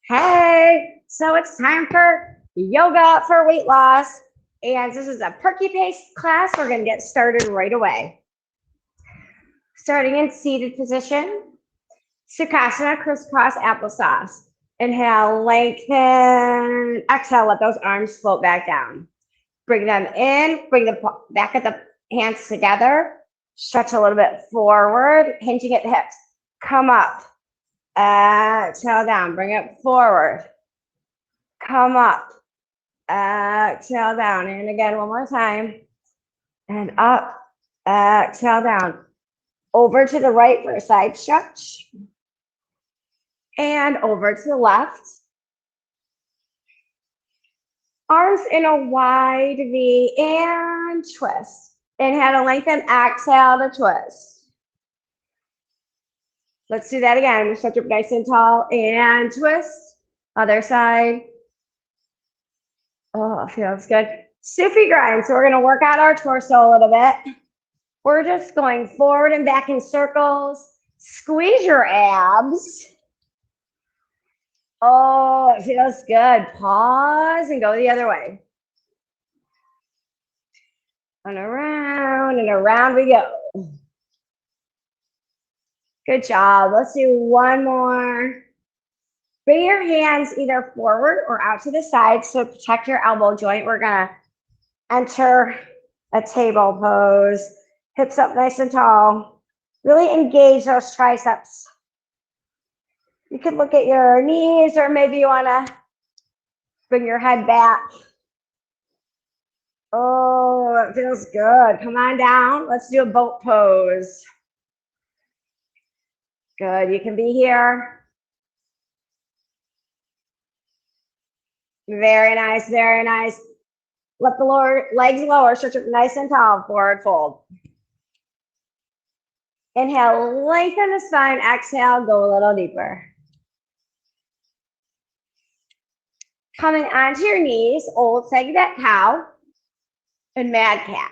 Hey, so it's time for yoga for weight loss. And this is a perky pace class. We're going to get started right away. Starting in seated position, Sukhasana, crisscross applesauce. Inhale, lengthen. Exhale, let those arms float back down. Bring them in, bring the back of the hands together. Stretch a little bit forward, hinging at the hips. Come up. Exhale down, bring it forward. Come up. Exhale down. And again, one more time. And up. Exhale down. Over to the right for a side stretch. And over to the left. Arms in a wide V and twist. Inhale to lengthen, exhale to twist. Let's do that again. Stretch up nice and tall and twist. Other side. Oh, feels good. Stiffy grind. So we're going to work out our torso a little bit. We're just going forward and back in circles. Squeeze your abs. Oh, it feels good. Pause and go the other way. And around we go. Good job. Let's do one more. Bring your hands either forward or out to the side. So protect your elbow joint. We're going to enter a table pose. Hips up nice and tall. Really engage those triceps. You can look at your knees, or maybe you want to bring your head back. Oh, it feels good. Come on down. Let's do a boat pose. Good. You can be here. Very nice. Very nice. Let the lower legs lower. Stretch up nice and tall. Forward fold. Inhale, lengthen the spine. Exhale, go a little deeper. Coming onto your knees, old seg that cow and mad cat.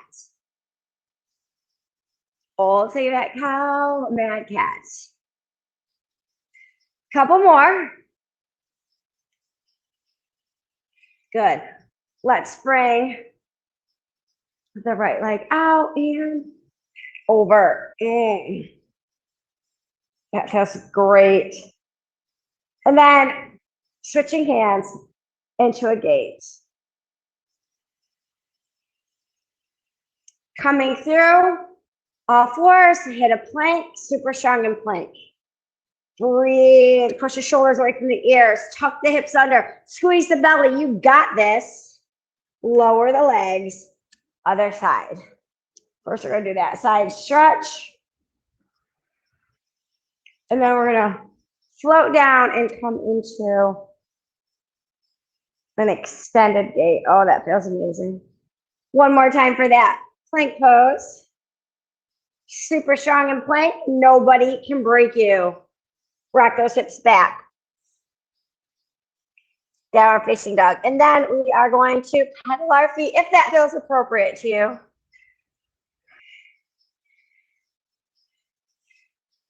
Old seg that cow, mad cat. Couple more. Good. Let's bring the right leg out and over. That feels great. And then switching hands into a gaze. Coming through, all fours, hit a plank, super strong in plank. Breathe, push the shoulders away from the ears, tuck the hips under, squeeze the belly, you got this. Lower the legs, other side. First, we're gonna do that side stretch. And then we're gonna float down and come into an extended gate. Oh, that feels amazing. One more time for that plank pose. Super strong in plank, nobody can break you. Rock those hips back. Downward facing dog. And then we are going to pedal our feet if that feels appropriate to you.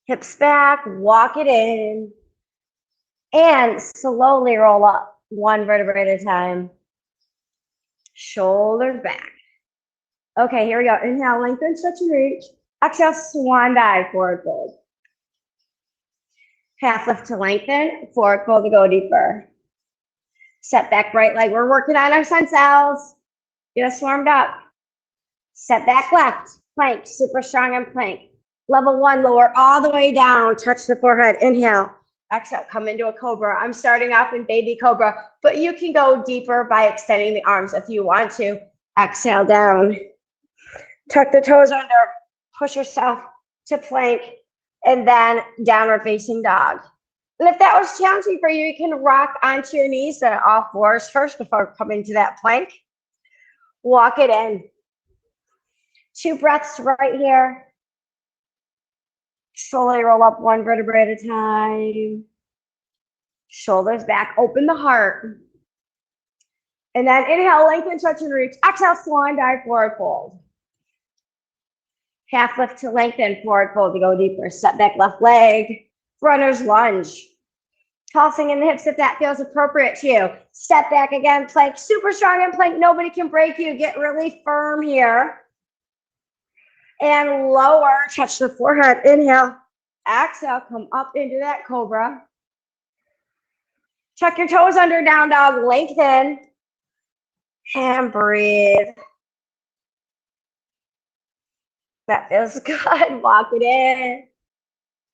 Hips back, walk it in, and slowly roll up one vertebrae at a time. Shoulders back. Okay, here we go. Inhale, lengthen, stretch and reach. Exhale, swan dive, forward fold. Half lift to lengthen, forward fold to go deeper. Step back, right leg. We're working on our sun cells. Get us warmed up. Step back left, plank, super strong in plank. Level one, lower all the way down, touch the forehead. Inhale, exhale, come into a cobra. I'm starting off in baby cobra, but you can go deeper by extending the arms if you want to. Exhale down. Tuck the toes under, push yourself to plank, and then downward facing dog. And if that was challenging for you, you can rock onto your knees and all fours first before coming to that plank. Walk it in. 2 breaths right here. Slowly roll up one vertebrae at a time. Shoulders back, open the heart. And then inhale, lengthen, stretch and reach. Exhale, swan dive, forward fold. Half lift to lengthen, forward fold to go deeper. Step back left leg, runner's lunge. Tossing in the hips if that feels appropriate to you. Step back again, plank, super strong in plank. Nobody can break you. Get really firm here. And lower, touch the forehead. Inhale, exhale, come up into that cobra. Tuck your toes under, down dog, lengthen. And breathe. That feels good. Walk it in.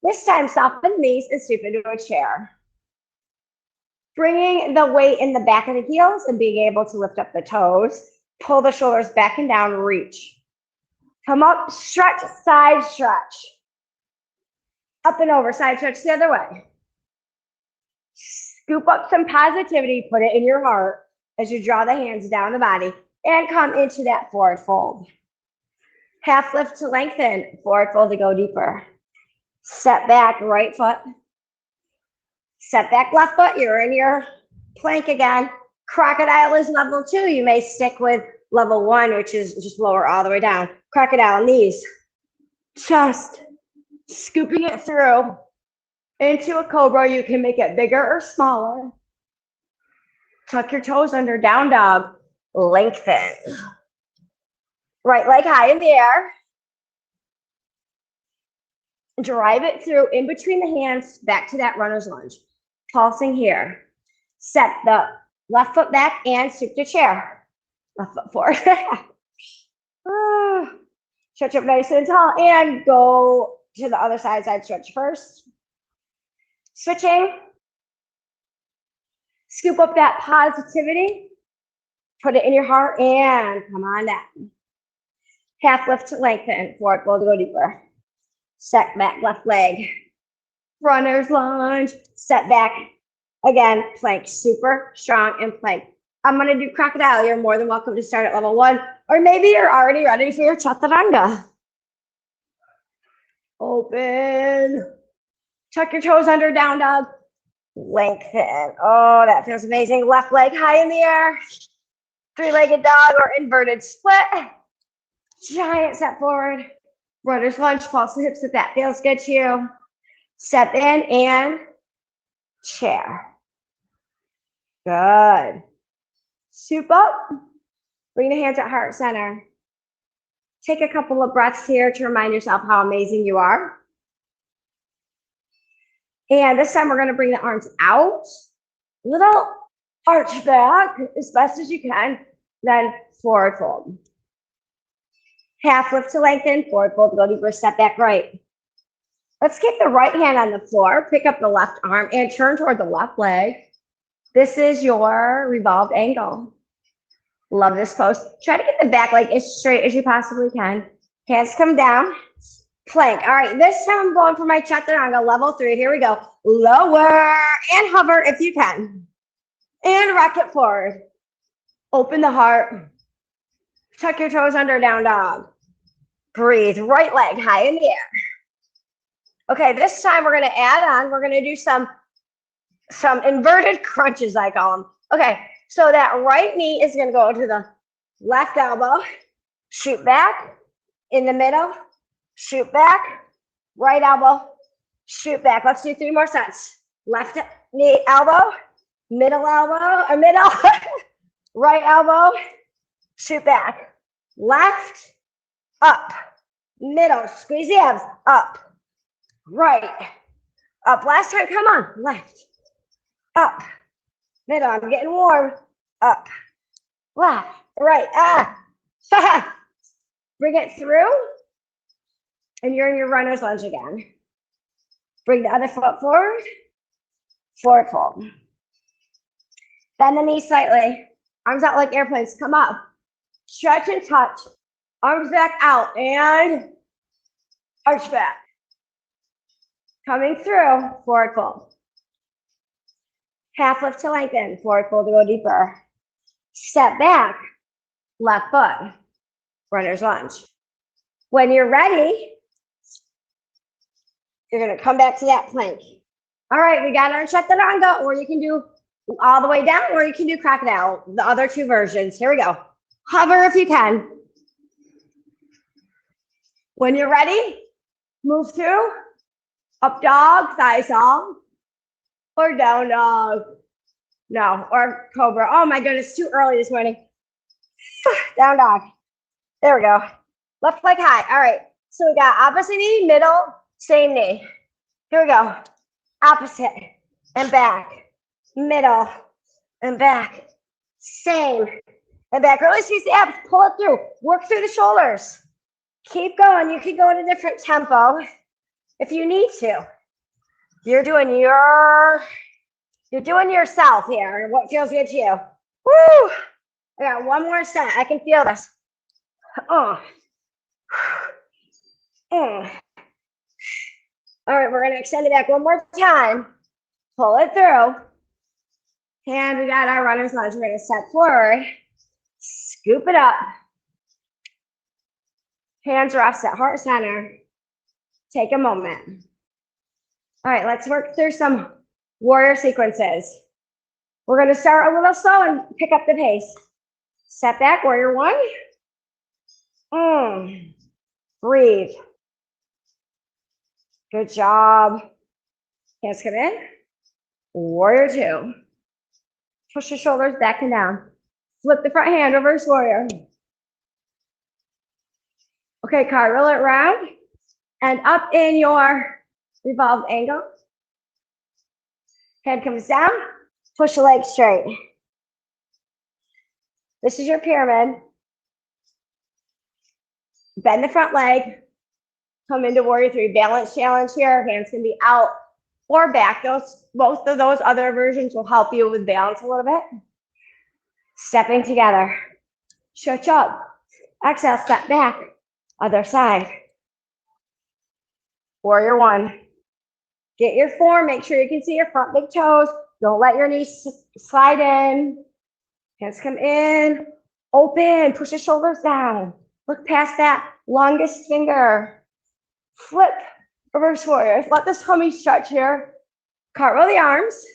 This time, soften the knees and stoop into a chair. Bringing the weight in the back of the heels and being able to lift up the toes. Pull the shoulders back and down, reach. Come up, stretch, side stretch. Up and over, side stretch the other way. Scoop up some positivity, put it in your heart as you draw the hands down the body and come into that forward fold. Half lift to lengthen, forward fold to go deeper. Step back, right foot. Step back, left foot. You're in your plank again. Crocodile is level 2. You may stick with level 1, which is just lower all the way down. Crocodile, knees. Just scooping it through into a cobra. You can make it bigger or smaller. Tuck your toes under, down dog. Lengthen. Right leg high in the air. Drive it through in between the hands, back to that runner's lunge. Pulsing here. Step the left foot back and stoop to chair. Left foot forward. Stretch up nice and tall and go to the other side stretch first. Switching. Scoop up that positivity. Put it in your heart and come on down. Half lift to lengthen. Forward fold to go deeper. Step back, left leg. Runner's lunge. Step back. Again, plank. Super strong and plank. I'm going to do crocodile. You're more than welcome to start at level 1. Or maybe you're already ready for your chaturanga. Open. Tuck your toes under, down dog. Lengthen. Oh, that feels amazing. Left leg high in the air. 3-legged dog or inverted split. Giant step forward. Runner's lunge, pulse the hips if that feels good to you. Step in and chair. Good. Soup up. Bring the hands at heart center. Take a couple of breaths here to remind yourself how amazing you are. And this time we're going to bring the arms out. Little arch back as best as you can. Then forward fold. Half lift to lengthen, forward fold to go deeper, step back right. Let's keep the right hand on the floor, pick up the left arm and turn toward the left leg. This is your revolved angle. Love this pose. Try to get the back leg as straight as you possibly can. Hands come down, plank. All right, this time I'm going for my chaturanga, level 3. Here we go. Lower and hover if you can. And rock it forward. Open the heart. Tuck your toes under, down dog. Breathe. Right leg high in the air. Okay, this time we're going to add on. We're going to do some inverted crunches, I call them. Okay, so that right knee is going to go to the left elbow. Shoot back. In the middle. Shoot back. Right elbow. Shoot back. Let's do 3 more sets. Left knee, elbow. Middle elbow, or middle. Right elbow. Shoot back. Left, up, middle, squeeze the abs, up, right, up. Last time, come on. Left, up, middle. I'm getting warm. Up, left, right. Bring it through, and you're in your runner's lunge again. Bring the other foot forward, forward fold. Bend the knee slightly. Arms out like airplanes. Come up. Stretch and touch. Arms back out and arch back. Coming through, forward fold. Half lift to lengthen, forward fold to go deeper. Step back, left foot, runner's lunge. When you're ready, you're going to come back to that plank. All right, we got our chaturanga, or you can do all the way down, or you can do crocodile, the other 2 versions. Here we go. Hover if you can. When you're ready, move through. Up dog, thighs long. or down dog. No, or cobra. Oh my goodness, too early this morning. Down dog. There we go. Left leg high. All right. So we got opposite knee, middle, same knee. Here we go. Opposite and back, middle and back, same and back. Really squeeze the abs. Pull it through. Work through the shoulders. Keep going. You can go at a different tempo if you need to. You're doing yourself here. What feels good to you? Woo! I got one more set. I can feel this. All right, we're going to extend it back one more time. Pull it through. And we got our runner's lunge. We're going to step forward, scoop it up. Hands are offset, heart center. Take a moment. All right, let's work through some warrior sequences. We're going to start a little slow and pick up the pace. Step back, warrior one. Breathe. Good job. Hands come in. Warrior two. Push your shoulders back and down. Flip the front hand, reverse warrior. Okay, cartwheel it round and up in your revolved angle. Head comes down. Push the leg straight. This is your pyramid. Bend the front leg. Come into warrior three. Balance challenge here. Hands can be out or back. Both of those other versions will help you with balance a little bit. Stepping together. Stretch up. Exhale, step back. Other side. Warrior one. Get your form. Make sure you can see your front big toes. Don't let your knees slide in. Hands come in. Open. Push the shoulders down. Look past that longest finger. Flip. Reverse warrior. Let this tummy stretch here. Cartwheel the arms.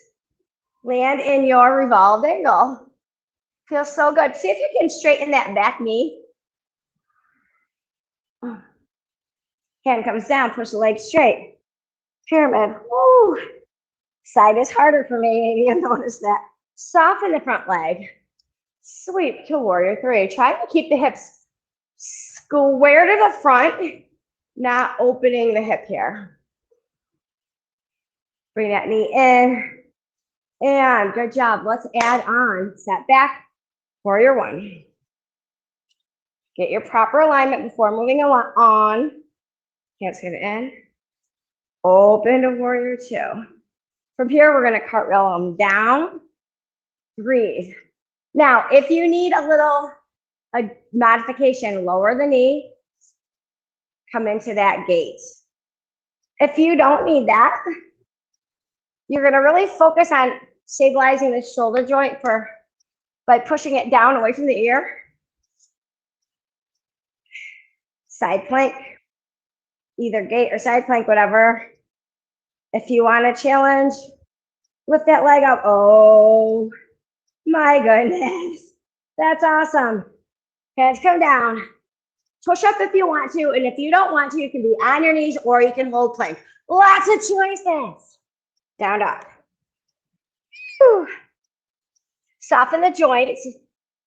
Land in your revolved angle. Feels so good. See if you can straighten that back knee. Hand comes down. Push the leg straight. Pyramid. Woo. Side is harder for me. Maybe you've noticed that. Soften the front leg. Sweep to warrior three. Try to keep the hips square to the front, not opening the hip here. Bring that knee in. And good job. Let's add on. Step back. Warrior one. Get your proper alignment before moving on. Hands come in. Open to warrior two. From here, we're going to cartwheel them down. Breathe. Now, if you need a modification, lower the knee. Come into that gate. If you don't need that, you're going to really focus on stabilizing the shoulder joint by pushing it down away from the ear. Side plank, either gate or side plank, whatever. If you want a challenge, lift that leg up. Oh my goodness. That's awesome. Hands come down. Push up if you want to, and if you don't want to, you can be on your knees or you can hold plank. Lots of choices. Down dog. Whew. Soften the joints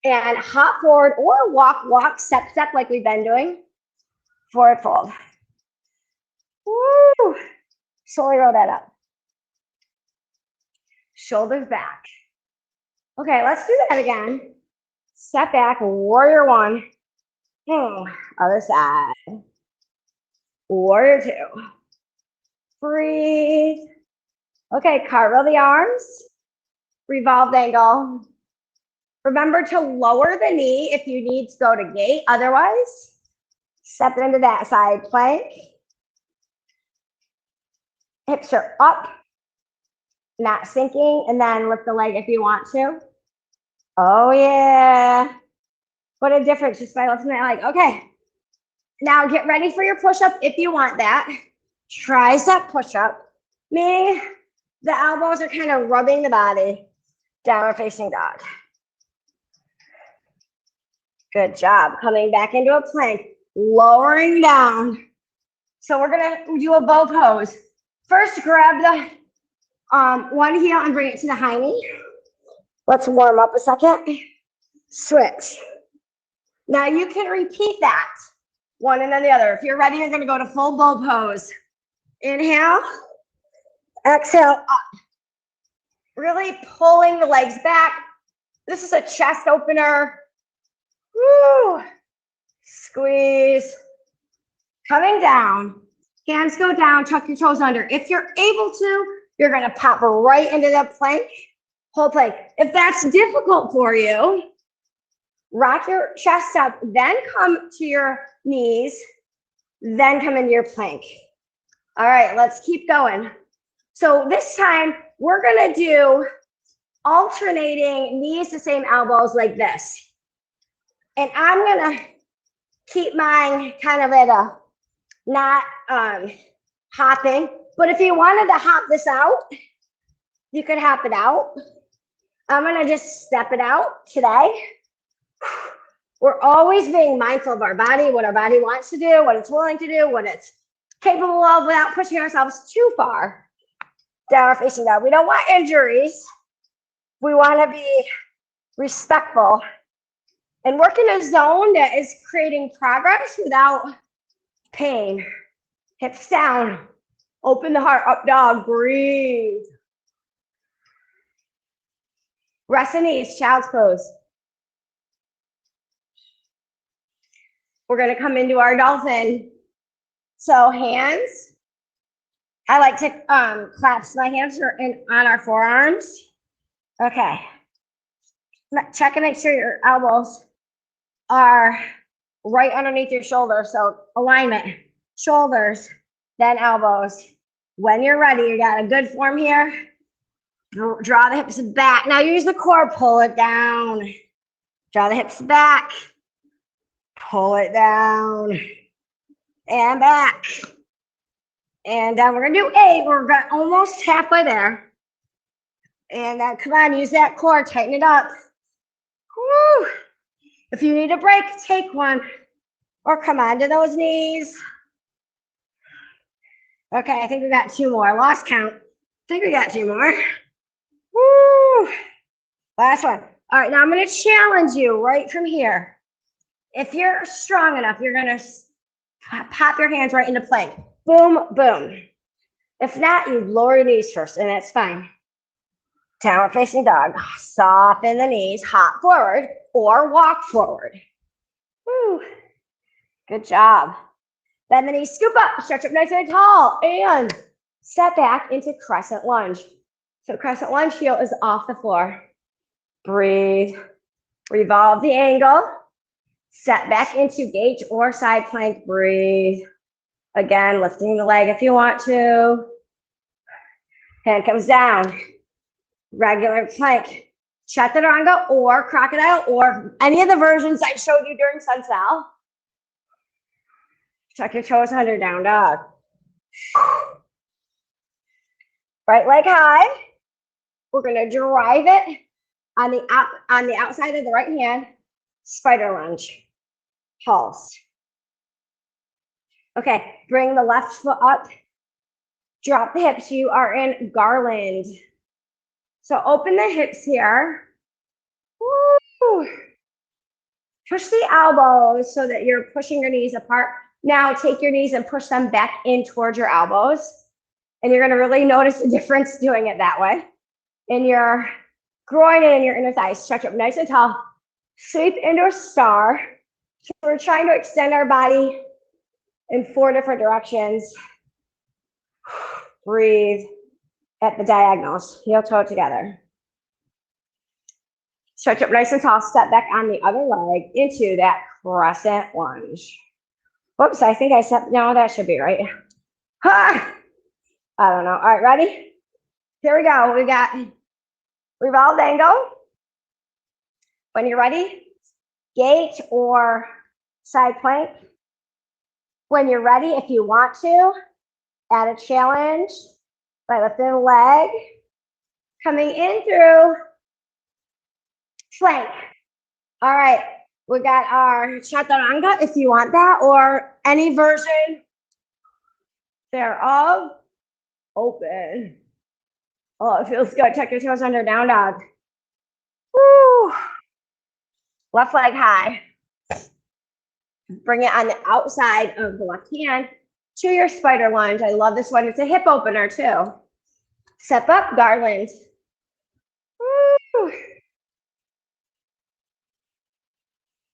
and hop forward or walk, step like we've been doing. Forward fold. Woo. Slowly roll that up. Shoulders back. Okay, let's do that again. Step back, warrior one. Other side. Warrior two. Breathe. Okay, cartwheel the arms. Revolved angle. Remember to lower the knee if you need to go to gate. Otherwise, step into that side plank. Hips are up, not sinking, and then lift the leg if you want to. Oh, yeah. What a difference just by lifting that leg. Okay. Now get ready for your push-up if you want that. Tricep push-up, meaning the elbows are kind of rubbing the body. Downward facing dog. Good job. Coming back into a plank, lowering down. So we're going to do a bow pose. First, grab One heel and bring it to the high knee. Let's warm up a second. Switch. Now you can repeat that one and then the other. If you're ready, you're going to go to full bow pose. Inhale, exhale up. Really pulling the legs back. This is a chest opener. Woo. Squeeze. Coming down. Hands go down, tuck your toes under. If you're able to, you're going to pop right into that plank. Whole plank. If that's difficult for you, rock your chest up, then come to your knees, then come into your plank. All right, let's keep going. So this time, we're going to do alternating knees to same elbows like this. And I'm going to keep mine kind of at a not hopping. But if you wanted to hop this out, you could hop it out. I'm going to just step it out today. We're always being mindful of our body, what our body wants to do, what it's willing to do, what it's capable of without pushing ourselves too far. Downward facing dog. We don't want injuries. We want to be respectful and work in a zone that is creating progress without pain. Hips down. Open the heart, up dog, breathe. Rest the knees, child's pose. We're going to come into our dolphin. So hands. I like to clasp my hands on our forearms. Okay. Check and make sure your elbows are right underneath your shoulders. So alignment, shoulders, then elbows. When you're ready, you got a good form here. Draw the hips back. Now use the core, pull it down. Draw the hips back. Pull it down. And back. And then we're going to do 8. We're almost halfway there. And then come on, use that core, tighten it up. Woo. If you need a break, take one. Or come onto those knees. Okay, I think we got 2 more. I lost count. I think we got 2 more. Woo. Last one. All right, now I'm going to challenge you right from here. If you're strong enough, you're going to pop your hands right into plank. Boom, boom. If not, you lower your knees first, and that's fine. Downward facing dog. Soften the knees, hop forward, or walk forward. Woo. Good job. Bend the knees, scoop up, stretch up nice and tall, and step back into crescent lunge. So crescent lunge, heel is off the floor. Breathe. Revolve the angle. Step back into gauge or side plank. Breathe. Again, lifting the leg if you want to. Hand comes down. Regular plank. Chaturanga or crocodile or any of the versions I showed you during sun sal. Tuck your toes under, down dog. Right leg high. We're going to drive it on the outside of the right hand. Spider lunge. Pulse. Okay, bring the left foot up. Drop the hips. You are in garland. So open the hips here. Woo. Push the elbows so that you're pushing your knees apart. Now take your knees and push them back in towards your elbows. And you're going to really notice the difference doing it that way. In your groin and in your inner thighs. Stretch up nice and tall. Sweep into a star. So we're trying to extend our body in 4 different directions. Breathe at the diagonals. Heel toe together. Stretch up nice and tall. Step back on the other leg into that crescent lunge. Whoops, I think I stepped. No, that should be right. Ha! I don't know. All right, ready? Here we go. We got revolved angle. When you're ready, gate or side plank. When you're ready, if you want to, add a challenge by lifting the leg, coming in through plank. All right, we got our chaturanga if you want that, or any version thereof. Open. Oh, it feels good. Tuck your toes under, down dog. Woo. Left leg high. Bring it on the outside of the left hand to your spider lunge. I love this one. It's a hip opener too. Step up, garland. Woo.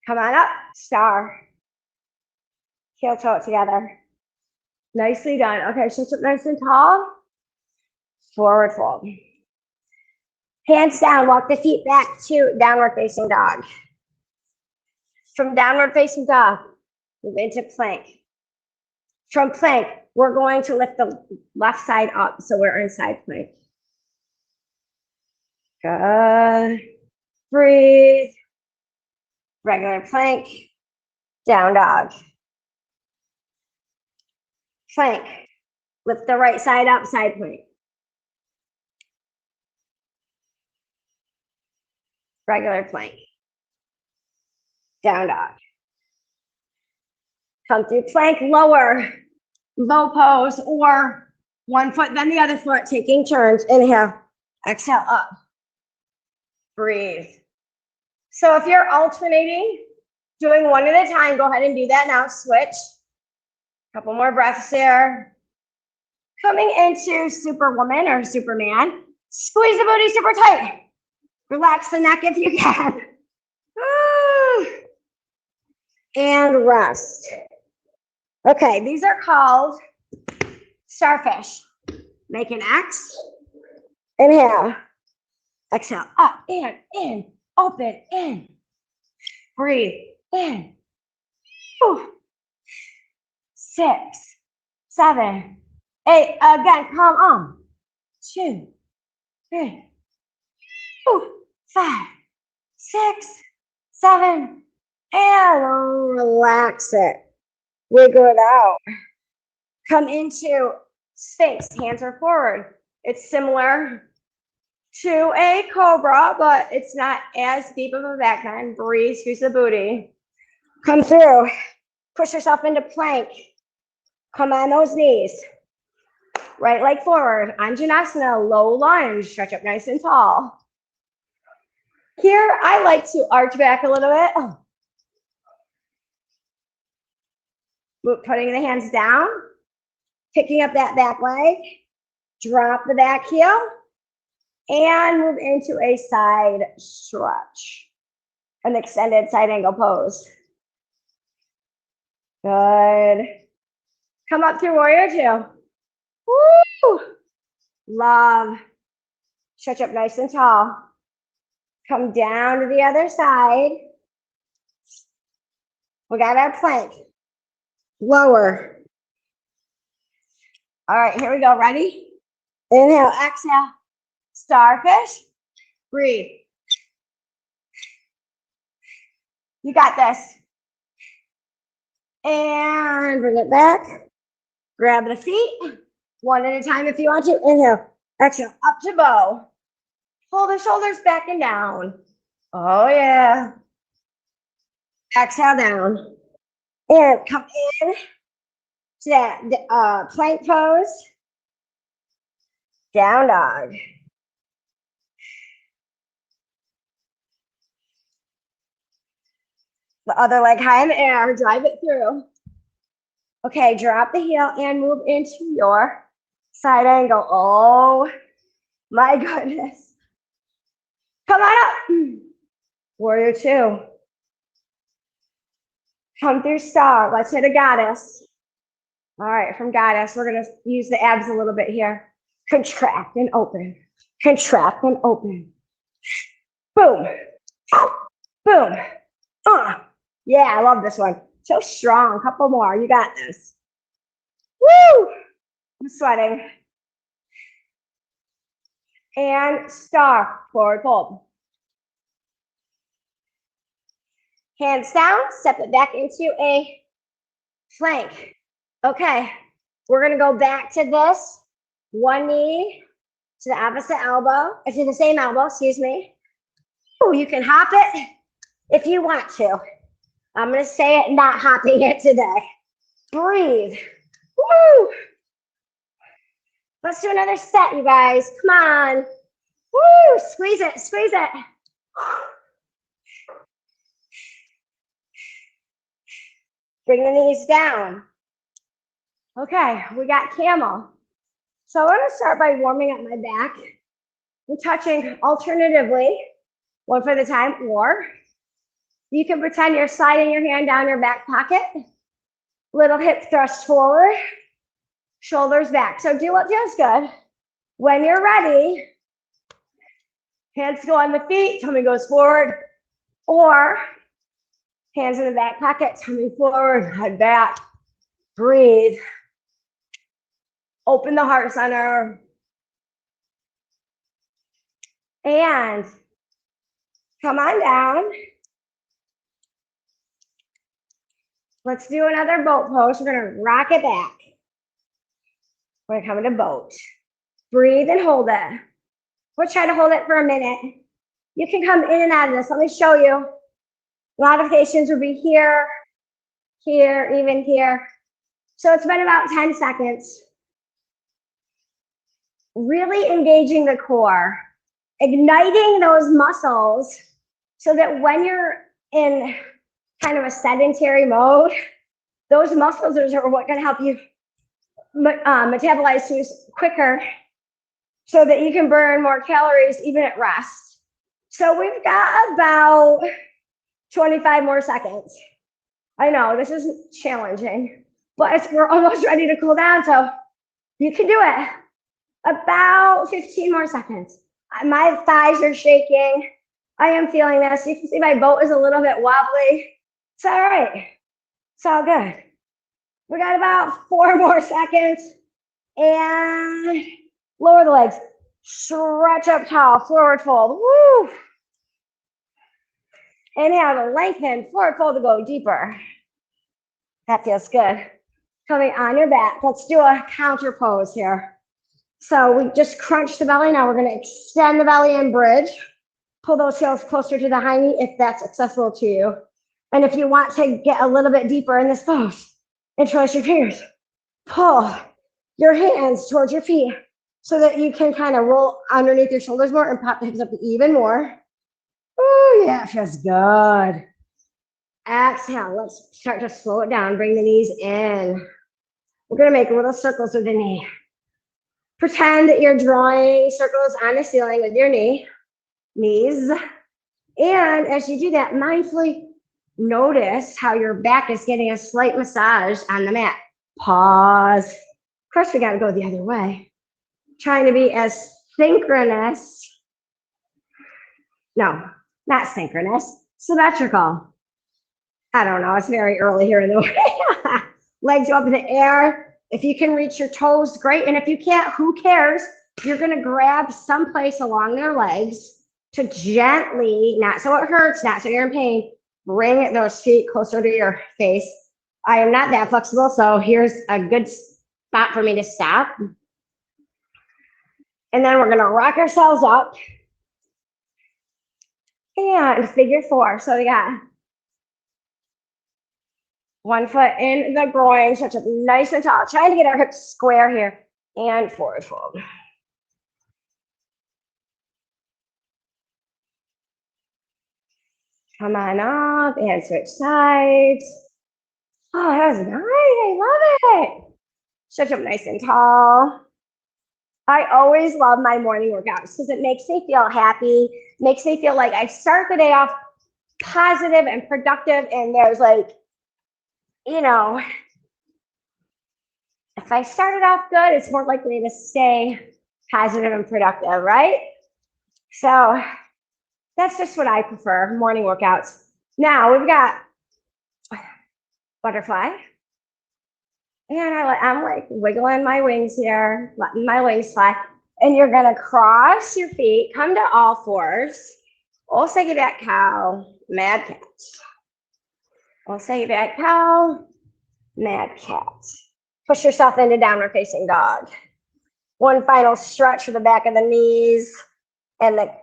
Come on up, star. Heel toe it together. Nicely done. Okay, sit up nice and tall. Forward fold. Hands down, walk the feet back to downward facing dog. From downward facing dog, move into plank. From plank, we're going to lift the left side up, so we're in side plank. Good. Breathe. Regular plank. Down dog. Plank. Lift the right side up, side plank. Regular plank. Down dog. Come through plank, lower, bow pose, or one foot, then the other foot, taking turns. Inhale, exhale, up. Breathe. So if you're alternating, doing one at a time, go ahead and do that now. Switch. Couple more breaths there. Coming into Superwoman or Superman. Squeeze the booty super tight. Relax the neck if you can. And rest. Okay, these are called starfish. Make an X. Inhale. Exhale. Up and in. Open in. Breathe in. 6, 7, 8. Again, come on. 2, 3, 4, 5, 6, 7, and relax it. Wiggle it out. Come into Sphinx. Hands are forward. It's similar to a cobra, but it's not as deep of a back bend. Breathe, squeeze the booty. Come through. Push yourself into plank. Come on those knees. Right leg forward. Anjanasana, low lunge. Stretch up nice and tall. Here, I like to arch back a little bit. Putting the hands down. Picking up that back leg. Drop the back heel. And move into a side stretch. An extended side angle pose. Good. Come up through warrior 2. Woo! Love. Stretch up nice and tall. Come down to the other side. We got our plank. Lower. All right, here we go. Ready? Inhale, exhale. Starfish. Breathe. You got this. And bring it back. Grab the feet. One at a time if you want to. Inhale. Exhale. Up to bow. Pull the shoulders back and down. Oh, yeah. Exhale down. And come in to that plank pose. Down dog. The other leg high in the air. Drive it through. Okay, drop the heel and move into your side angle. Oh, my goodness. Come on up. Warrior 2. Come through star. Let's hit a goddess. All right, from goddess, we're going to use the abs a little bit here. Contract and open. Contract and open. Boom. Boom. Yeah, I love this one. So strong. Couple more. You got this. Woo! I'm sweating. And star. Forward fold. Hands down. Step it back into a plank. Okay. We're going to go back to this. One knee to the opposite elbow. To the same elbow, excuse me. Ooh, you can hop it if you want to. I'm going to say it, not hopping it today. Breathe. Woo! Let's do another set, you guys. Come on. Woo, squeeze it, squeeze it. Bring the knees down. Okay, we got camel. So I'm gonna start by warming up my back. We're touching alternatively, one foot at a time, or you can pretend you're sliding your hand down your back pocket. Little hip thrust forward, shoulders back. So do what feels good. When you're ready, hands go on the feet, tummy goes forward, or hands in the back pocket, tummy forward, head back. Breathe. Open the heart center. And come on down. Let's do another boat pose. We're gonna rock it back. We're gonna come into boat. Breathe and hold it. We'll try to hold it for a minute. You can come in and out of this. Let me show you. Modifications will be here, here, even here. So it's been about 10 seconds. Really engaging the core, igniting those muscles so that when you're in kind of a sedentary mode, those muscles are what can help you metabolize food quicker so that you can burn more calories even at rest. So we've got about 25 more seconds. I know this is challenging, but we're almost ready to cool down, so you can do it. About 15 more seconds. My thighs are shaking. I am feeling this. You can see my boat is a little bit wobbly. It's all right. It's all good. We got about 4 more seconds. And lower the legs. Stretch up tall, forward fold. Woo! Inhale to lengthen, forward fold to go deeper. That feels good. Coming on your back. Let's do a counter pose here. So we just crunched the belly. Now we're going to extend the belly and bridge. Pull those heels closer to the high knee if that's accessible to you. And if you want to get a little bit deeper in this pose, interlace your fingers. Pull your hands towards your feet so that you can kind of roll underneath your shoulders more and pop the hips up even more. Oh, yeah, it feels good. Exhale. Let's start to slow it down. Bring the knees in. We're going to make little circles with the knee. Pretend that you're drawing circles on the ceiling with your knees. And as you do that, mindfully notice how your back is getting a slight massage on the mat. Pause. Of course, we got to go the other way. Trying to be as synchronous. No, not synchronous. Symmetrical. I don't know. It's very early here in the morning. Legs up in the air. If you can reach your toes, great. And if you can't, who cares? You're going to grab someplace along their legs to gently, not so it hurts, not so you're in pain, bring those feet closer to your face. I am not that flexible, so here's a good spot for me to stop. And then we're going to rock ourselves up. And figure 4. So we got one foot in the groin, stretch up nice and tall. Trying to get our hips square here. And forward fold. Come on up and switch sides. Oh, that was nice. I love it. Stretch up nice and tall. I always love my morning workouts because it makes me feel happy, makes me feel like I start the day off positive and productive. And there's like, you know, if I started off good, it's more likely to stay positive and productive, right? So that's just what I prefer, morning workouts. Now we've got butterfly. And I'm like wiggling my wings here, letting my wings fly. And you're gonna cross your feet, come to all fours. Osage back cow, mad cat. Osage back cow, mad cat. Push yourself into downward facing dog. One final stretch for the back of the knees and the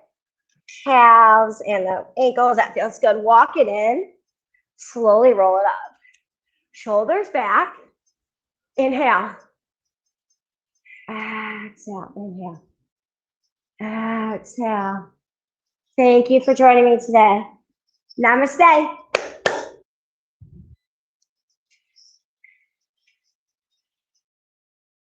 calves and the ankles. That feels good. Walk it in. Slowly roll it up. Shoulders back. Inhale. Exhale. Exhale, inhale. Exhale. Thank you for joining me today. Namaste.